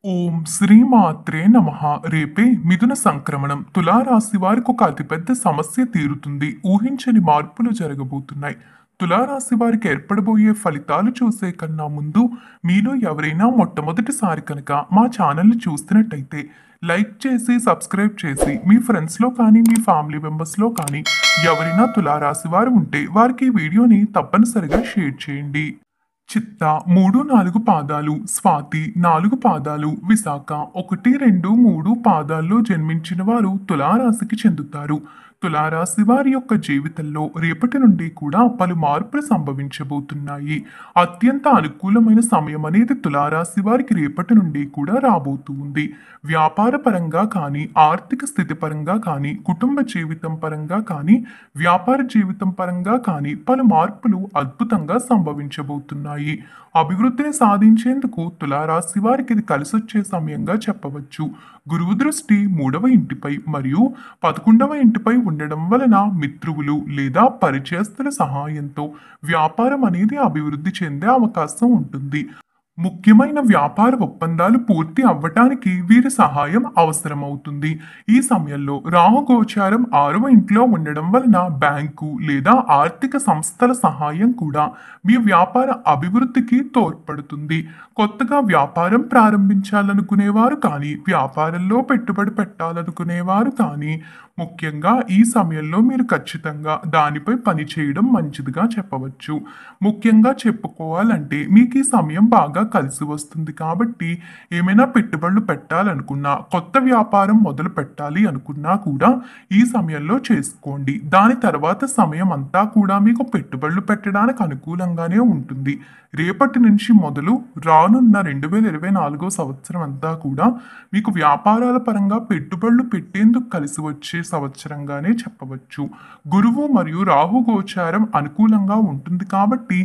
ఓం శ్రీమాత్రే నమః. రేపే మిథున సంక్రమణం. తులారాశి వారికి ఒక అతిపెద్ద సమస్య తీరుతుంది. ఊహించని మార్పులు జరగబోతున్నాయి. తులారాశి వారికి ఏర్పడబోయే ఫలితాలు చూసే కన్నా ముందు మీలో ఎవరైనా మొట్టమొదటిసారి కనుక మా ఛానల్ని చూస్తున్నట్టయితే లైక్ చేసి సబ్స్క్రైబ్ చేసి మీ ఫ్రెండ్స్లో కానీ మీ ఫ్యామిలీ మెంబర్స్లో కానీ ఎవరైనా తులారాశి వారు ఉంటే వారికి ఈ వీడియోని తప్పనిసరిగా షేర్ చేయండి. చిత్త 3, 4 పాదాలు, స్వాతి 4 పాదాలు, విశాఖ 1, 2, 3 పాదాల్లో జన్మించిన వారు తులారాశికి చెందుతారు. తులారాశి వారి యొక్క జీవితంలో రేపటి నుండి కూడా పలు మార్పులు సంభవించబోతున్నాయి. అత్యంత అనుకూలమైన సమయం అనేది తులారాశి వారికి రేపటి నుండి కూడా రాబోతూ ఉంది. వ్యాపార పరంగా కానీ, ఆర్థిక స్థితి పరంగా కానీ, కుటుంబ జీవితం పరంగా కానీ, వ్యాపార జీవితం పరంగా కానీ పలు మార్పులు అద్భుతంగా సంభవించబోతున్నాయి. అభివృద్ధిని సాధించేందుకు తులారాశి వారికి ఇది కలిసొచ్చే సమయంగా చెప్పవచ్చు. గురువు దృష్టి 3వ ఇంటిపై మరియు 11వ ఇంటిపై ఉండడం వలన మిత్రువులు లేదా పరిచయస్తుల సహాయంతో వ్యాపారం అనేది అభివృద్ధి చెందే అవకాశం ఉంటుంది. ముఖ్యమైన వ్యాపార ఒప్పందాలు పూర్తి అవ్వటానికి వీరి సహాయం అవసరమవుతుంది. ఈ సమయంలో రాహు గోచారం 6వ ఇంట్లో ఉండడం వలన బ్యాంకు లేదా ఆర్థిక సంస్థల సహాయం కూడా మీ వ్యాపార అభివృద్ధికి తోడ్పడుతుంది. కొత్తగా వ్యాపారం ప్రారంభించాలనుకునేవారు కానీ, వ్యాపారంలో పెట్టుబడి పెట్టాలనుకునేవారు కానీ ముఖ్యంగా ఈ సమయంలో మీరు ఖచ్చితంగా దానిపై పని చేయడం మంచిదిగా చెప్పవచ్చు. ముఖ్యంగా చెప్పుకోవాలంటే మీకు ఈ సమయం బాగా కలిసి వస్తుంది కాబట్టి ఏమైనా పెట్టుబడులు పెట్టాలనుకున్నా, కొత్త వ్యాపారం మొదలు పెట్టాలి అనుకున్నా కూడా ఈ సమయంలో చేసుకోండి. దాని తర్వాత సమయం అంతా కూడా మీకు పెట్టుబడులు పెట్టడానికి అనుకూలంగానే ఉంటుంది. రేపటి నుంచి మొదలు రానున్న 2024 సంవత్సరం అంతా కూడా మీకు వ్యాపారాల పరంగా పెట్టుబడులు పెట్టేందుకు కలిసి వచ్చే సంవత్సరంగానే చెప్పవచ్చు. గురువు మరియు రాహు గోచారం అనుకూలంగా ఉంటుంది కాబట్టి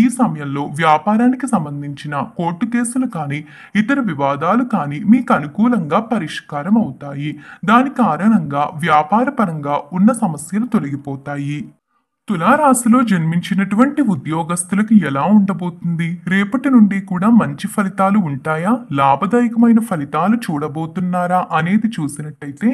ఈ సమయంలో వ్యాపారానికి సంబంధించిన కోర్టు కేసులు కానీ, ఇతర వివాదాలు కానీ మీకు అనుకూలంగా పరిష్కారం అవుతాయి. దాని కారణంగా వ్యాపార పరంగా ఉన్న సమస్యలు తొలగిపోతాయి. తులారాశిలో జన్మించినటువంటి ఉద్యోగస్తులకు ఎలా ఉండబోతుంది? రేపటి నుండి కూడా మంచి ఫలితాలు ఉంటాయా? లాభదాయకమైన ఫలితాలు చూడబోతున్నారా అనేది చూసినట్టయితే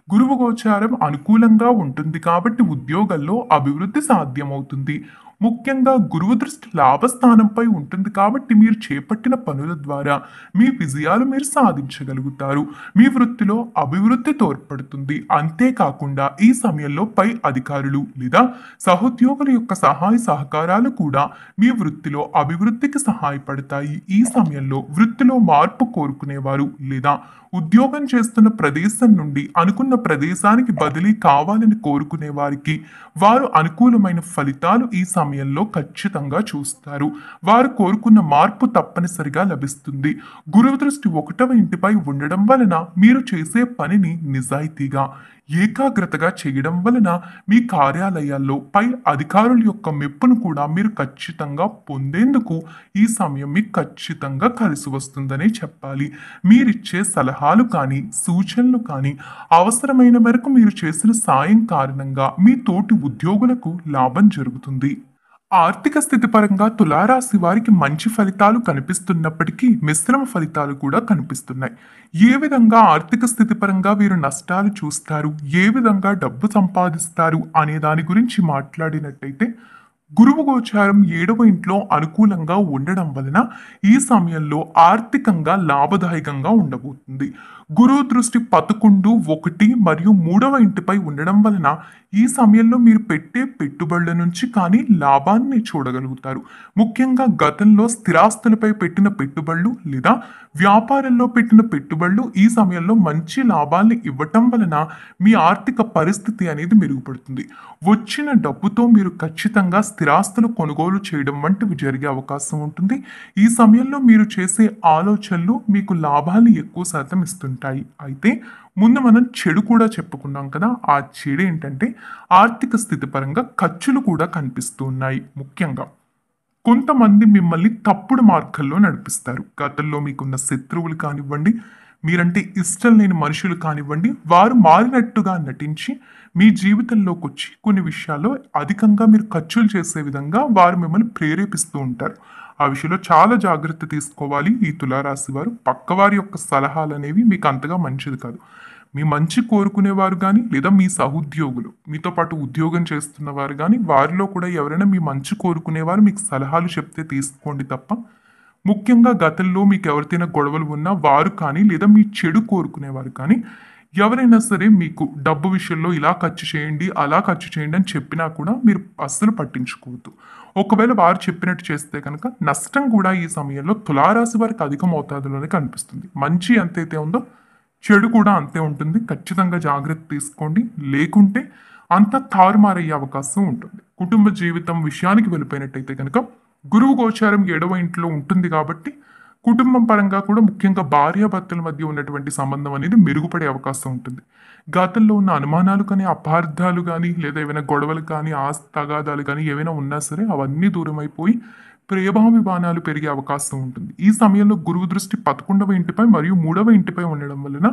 గురువు గోచారం అనుకూలంగా ఉంటుంది కాబట్టి ఉద్యోగాల్లో అభివృద్ధి సాధ్యమవుతుంది. ముఖ్యంగా గురువు దృష్టి లాభస్థానంపై ఉంటుంది కాబట్టి మీరు చేపట్టిన పనుల ద్వారా మీ విజయాలు మీరు సాధించగలుగుతారు. మీ వృత్తిలో అభివృద్ధి తోడ్పడుతుంది. అంతేకాకుండా ఈ సమయంలో పై అధికారులు లేదా సహోద్యోగుల యొక్క సహాయ సహకారాలు కూడా మీ వృత్తిలో అభివృద్ధికి సహాయపడతాయి. ఈ సమయంలో వృత్తిలో మార్పు కోరుకునేవారు లేదా ఉద్యోగం చేస్తున్న ప్రదేశం నుండి అనుకున్న ప్రదేశానికి బదిలీ కావాలని కోరుకునే వారికి వారు అనుకూలమైన ఫలితాలు ఈ సమయంలో ఖచ్చితంగా చూస్తారు. వారు కోరుకున్న మార్పు తప్పనిసరిగా లభిస్తుంది. గురువు దృష్టి 1వ ఇంటిపై ఉండడం వలన మీరు చేసే పనిని నిజాయితీగా, ఏకాగ్రతగా చేయడం వలన మీ కార్యాలయాల్లో పై అధికారుల యొక్క మెప్పును కూడా మీరు ఖచ్చితంగా పొందేందుకు ఈ సమయం మీకు ఖచ్చితంగా కలిసి వస్తుందనే చెప్పాలి. మీరిచ్చే సలహాలు కానీ, సూచనలు కానీ, అవసరమైన మేరకు మీరు చేసిన సాయం కారణంగా మీ తోటి ఉద్యోగులకు లాభం జరుగుతుంది. ఆర్థిక స్థితి పరంగా తులారాశి వారికి మంచి ఫలితాలు కనిపిస్తున్నప్పటికీ మిశ్రమ ఫలితాలు కూడా కనిపిస్తున్నాయి. ఏ విధంగా ఆర్థిక స్థితి పరంగా వీరు నష్టాలు చూస్తారు, ఏ విధంగా డబ్బు సంపాదిస్తారు అనే దాని గురించి మాట్లాడినట్టయితే గురువు గోచారం 7వ ఇంట్లో అనుకూలంగా ఉండడం వలన ఈ సమయంలో ఆర్థికంగా లాభదాయకంగా ఉండబోతుంది. గురువు దృష్టి 11, 1 మరియు 3వ ఇంటిపై ఉండడం వలన ఈ సమయంలో మీరు పెట్టే పెట్టుబడుల నుంచి కానీ లాభాన్ని చూడగలుగుతారు. ముఖ్యంగా గతంలో స్థిరాస్తులపై పెట్టిన పెట్టుబడులు లేదా వ్యాపారంలో పెట్టిన పెట్టుబడులు ఈ సమయంలో మంచి లాభాల్ని ఇవ్వటం వలన మీ ఆర్థిక పరిస్థితి అనేది మెరుగుపడుతుంది. వచ్చిన డబ్బుతో మీరు ఖచ్చితంగా స్థిరాస్తులు కొనుగోలు చేయడం వంటివి జరిగే అవకాశం ఉంటుంది. ఈ సమయంలో మీరు చేసే ఆలోచనలు మీకు లాభాలు ఎక్కువ శాతం ఇస్తుంటాయి. అయితే ముందు మనం చెడు కూడా చెప్పుకున్నాం కదా. ఆ చెడు ఏంటంటే ఆర్థిక స్థితి పరంగా ఖర్చులు కూడా కనిపిస్తూ ఉన్నాయి. ముఖ్యంగా కొంతమంది మిమ్మల్ని తప్పుడు మార్గంలో నడిపిస్తారు. గతంలో మీకున్న శత్రువులు కానివ్వండి, మీరంటే ఇష్టం లేని మనుషులు కానివ్వండి, వారు మారినట్టుగా నటించి మీ జీవితంలోకొచ్చి కొన్ని విషయాల్లో అధికంగా మీరు ఖర్చులు చేసే విధంగా వారు మిమ్మల్ని ప్రేరేపిస్తూ ఉంటారు. ఆ విషయంలో చాలా జాగ్రత్త తీసుకోవాలి ఈ తులారాశి వారు. పక్కవారి యొక్క సలహాలనేవి మీకు అంతగా మంచిది కాదు. మీ మంచి కోరుకునేవారు గానీ, లేదా మీ సహోద్యోగులు, మీతో పాటు ఉద్యోగం చేస్తున్నవారు గానీ, వారిలో కూడా ఎవరైనా మీ మంచి కోరుకునేవారు మీకు సలహాలు చెప్తే తీసుకోండి తప్ప, ముఖ్యంగా గతంలో మీకు ఎవరితోనైనా గొడవలు ఉన్నా వారు కానీ, లేదా మీ చెడు కోరుకునేవారు కానీ, ఎవరైనా సరే మీకు డబ్బు విషయంలో ఇలా ఖర్చు చేయండి, అలా ఖర్చు చేయండి అని చెప్పినా కూడా మీరు అస్సలు పట్టించుకోవద్దు. ఒకవేళ వారు చెప్పినట్టు చేస్తే కనుక నష్టం కూడా ఈ సమయంలో తులారాశి వారికి అధిక మోతాదులోనే కనిపిస్తుంది. మంచి ఎంతైతే ఉందో చెడు కూడా అంతే ఉంటుంది. ఖచ్చితంగా జాగ్రత్త తీసుకోండి. లేకుంటే అంతా తారుమారయ్యే అవకాశం ఉంటుంది. కుటుంబ జీవితం విషయానికి వెళ్ళిపోయినట్టయితే కనుక గురువు గోచారం 7వ ఇంట్లో ఉంటుంది కాబట్టి కుటుంబం పరంగా కూడా ముఖ్యంగా భార్యాభర్తల మధ్య ఉన్నటువంటి సంబంధం అనేది మెరుగుపడే అవకాశం ఉంటుంది. గతంలో ఉన్న అనుమానాలు కానీ, అపార్థాలు కానీ, లేదా ఏవైనా గొడవలు కానీ, ఆస్తి తగాదాలు కానీ ఏవైనా ఉన్నా సరే అవన్నీ దూరమైపోయి ప్రేమాభిమానాలు పెరిగే అవకాశం ఉంటుంది. ఈ సమయంలో గురువు దృష్టి 11వ ఇంటిపై మరియు 3వ ఇంటిపై ఉండడం వలన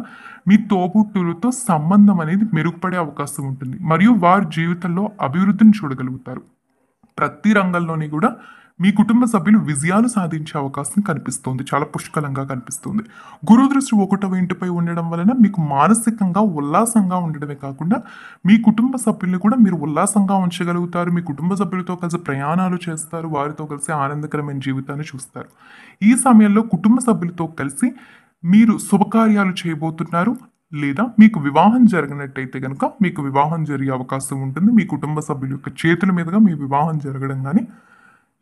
మీ తోబుట్టువులతో సంబంధం అనేది మెరుగుపడే అవకాశం ఉంటుంది. మరియు వారి జీవితంలో అభివృద్ధిని చూడగలుగుతారు. ప్రతి రంగంలోని కూడా మీ కుటుంబ సభ్యులు విజయాలు సాధించే అవకాశం కనిపిస్తుంది. చాలా పుష్కలంగా కనిపిస్తుంది. గురు దృష్టి 1వ ఇంటిపై ఉండడం వలన మీకు మానసికంగా ఉల్లాసంగా ఉండడమే కాకుండా మీ కుటుంబ సభ్యుల్ని కూడా మీరు ఉల్లాసంగా ఉంచగలుగుతారు. మీ కుటుంబ సభ్యులతో కలిసి ప్రయాణాలు చేస్తారు. వారితో కలిసి ఆనందకరమైన జీవితాన్ని చూస్తారు. ఈ సమయంలో కుటుంబ సభ్యులతో కలిసి మీరు శుభకార్యాలు చేయబోతున్నారు. లేదా మీకు వివాహం జరిగినట్టయితే కనుక మీకు వివాహం జరిగే అవకాశం ఉంటుంది. మీ కుటుంబ సభ్యుల యొక్క చేతుల మీదుగా మీ వివాహం జరగడం కానీ,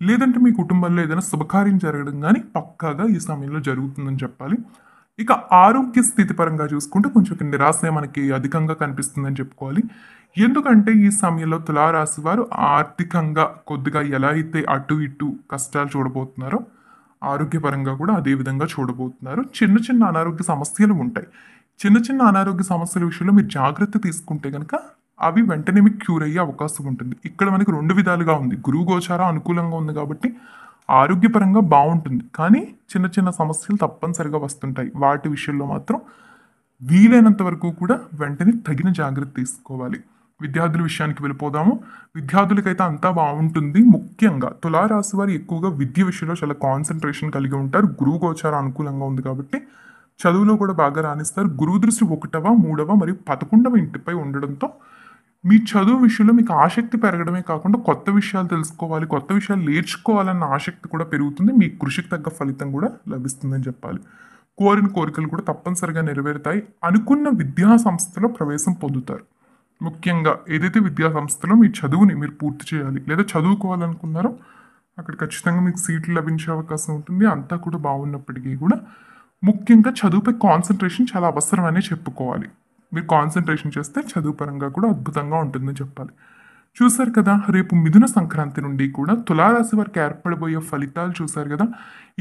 లేదంటే మీ కుటుంబంలో ఏదైనా శుభకార్యం జరగడం కానీ పక్కాగా ఈ సమయంలో జరుగుతుందని చెప్పాలి. ఇక ఆరోగ్య స్థితి పరంగా చూసుకుంటే కొంచెం నిరాశ మనకి అధికంగా కనిపిస్తుందని చెప్పుకోవాలి. ఎందుకంటే ఈ సమయంలో తులారాశి వారు ఆర్థికంగా కొద్దిగా ఎలా అయితే అటు ఇటు కష్టాలు చూడబోతున్నారో ఆరోగ్యపరంగా కూడా అదే విధంగా చూడబోతున్నారు. చిన్న చిన్న అనారోగ్య సమస్యలు ఉంటాయి. చిన్న చిన్న అనారోగ్య సమస్యల విషయంలో మీరు జాగ్రత్త తీసుకుంటే కనుక అవి వెంటనే మీకు క్యూర్ అయ్యే అవకాశం ఉంటుంది. ఇక్కడ మనకి 2 విధాలుగా ఉంది. గురువు గోచారం అనుకూలంగా ఉంది కాబట్టి ఆరోగ్యపరంగా బాగుంటుంది. కానీ చిన్న చిన్న సమస్యలు తప్పనిసరిగా వస్తుంటాయి. వాటి విషయంలో మాత్రం వీలైనంత వరకు కూడా వెంటనే తగిన జాగ్రత్త తీసుకోవాలి. విద్యార్థుల విషయానికి వెళ్ళిపోదాము. విద్యార్థులకైతే అంతా బాగుంటుంది. ముఖ్యంగా తులారాశి వారు ఎక్కువగా విద్య విషయంలో చాలా కాన్సన్ట్రేషన్ కలిగి ఉంటారు. గురువు గోచారం అనుకూలంగా ఉంది కాబట్టి చదువులో కూడా బాగా రాణిస్తారు. గురువు దృష్టి 1వ, 3వ మరియు 11వ ఇంటిపై ఉండడంతో మీ చదువు విషయంలో మీకు ఆసక్తి పెరగడమే కాకుండా కొత్త విషయాలు తెలుసుకోవాలి, కొత్త విషయాలు నేర్చుకోవాలన్న ఆసక్తి కూడా పెరుగుతుంది. మీ కృషికి తగ్గ ఫలితం కూడా లభిస్తుందని చెప్పాలి. కోరిన కోరికలు కూడా తప్పనిసరిగా నెరవేరుతాయి. అనుకున్న విద్యా సంస్థలో ప్రవేశం పొందుతారు. ముఖ్యంగా ఏదైతే విద్యా సంస్థలో మీ చదువుని మీరు పూర్తి చేయాలి లేదా చదువుకోవాలనుకున్నారో అక్కడ ఖచ్చితంగా మీకు సీట్లు లభించే అవకాశం ఉంటుంది. అంతా కూడా బాగున్నప్పటికీ కూడా ముఖ్యంగా చదువుపై కాన్సన్ట్రేషన్ చాలా అవసరమనే చెప్పుకోవాలి. మీరు కాన్సన్ట్రేషన్ చేస్తే చదువు పరంగా కూడా అద్భుతంగా ఉంటుందని చెప్పాలి. చూశారు కదా, రేపు మిథున సంక్రాంతి నుండి కూడా తులారాశి వారికి ఏర్పడబోయే ఫలితాలు చూశారు కదా.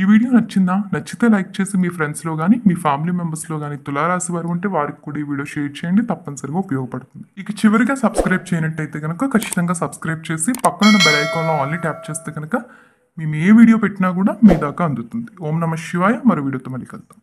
ఈ వీడియో నచ్చిందా? నచ్చితే లైక్ చేసి మీ ఫ్రెండ్స్లో కానీ మీ ఫ్యామిలీ మెంబర్స్లో కానీ తులారాశి వారు ఉంటే వారికి కూడా ఈ వీడియో షేర్ చేయండి. తప్పనిసరిగా ఉపయోగపడుతుంది. ఇక చివరిగా సబ్స్క్రైబ్ చేయనట్టయితే కనుక ఖచ్చితంగా సబ్స్క్రైబ్ చేసి పక్కన బెల్ ఐకాన్లో ఆన్లీ ట్యాప్ చేస్తే కనుక మేము ఏ వీడియో పెట్టినా కూడా మీ దాకా అందుతుంది. ఓం నమః శివాయ. మరో వీడియోతో మళ్ళీ కలుద్దాం.